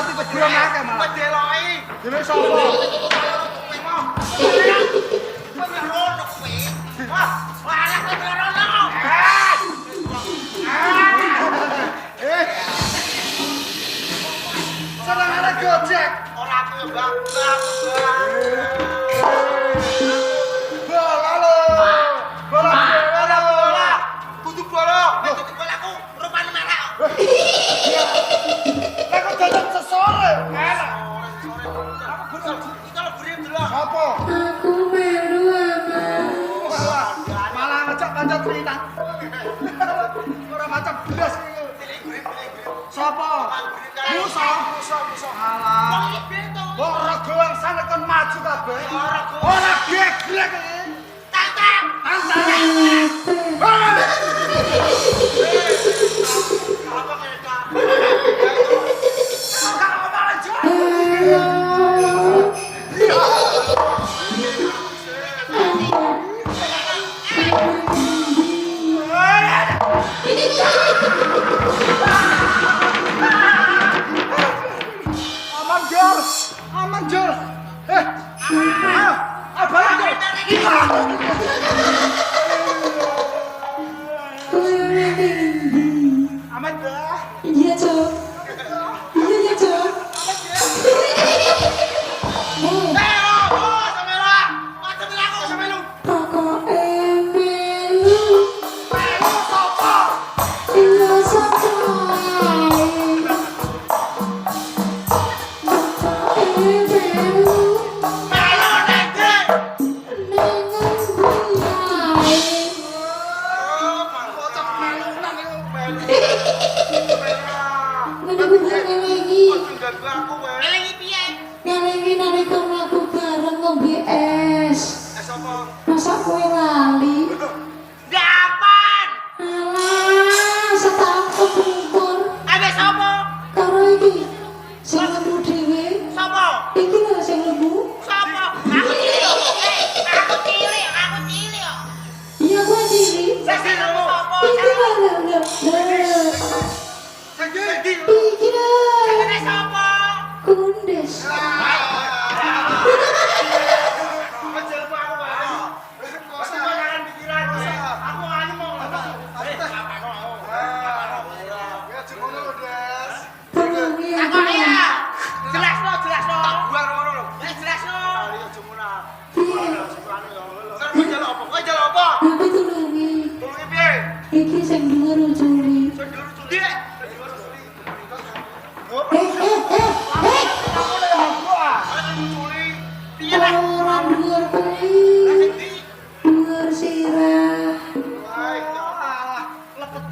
mati kebron akeh malah. Kowe deloki. Dene sapa? Seneng arek gojek. Ora aku ya, Bang. Bola lho. Bola. Kudu bola. Nek bola aku rupane merah. Lah kok dadak sesore. Enak. Kalau buri delok. Apa? Aku melu Malah ngajak kanca cerita. Ora macam belas iki. Sapa? Musa. Alah. Kok regoan sana kon maju kabeh. Ora gegrek iki. Tantang. Aman Jor. Ayo, balik Jor. Aman dah. Iya, Cok. Iya, Cok. Pokoke melu. Iya, sapa ae. Pokoke melu. Ngelingi nalika mlaku bareng ngombe es. Masa kowe lali? Alah, setahun kepungkur. Karo iki sing lemu dhewe. Iki lho sing lemu. Iya gua cilik. Iki lho. Iki lho. Kundes. Tulungi aku. Tapi tulungi. Iki sing dhuwur ujuli. Orang dhuwur kuwi. Dhuwur sirah. Lepet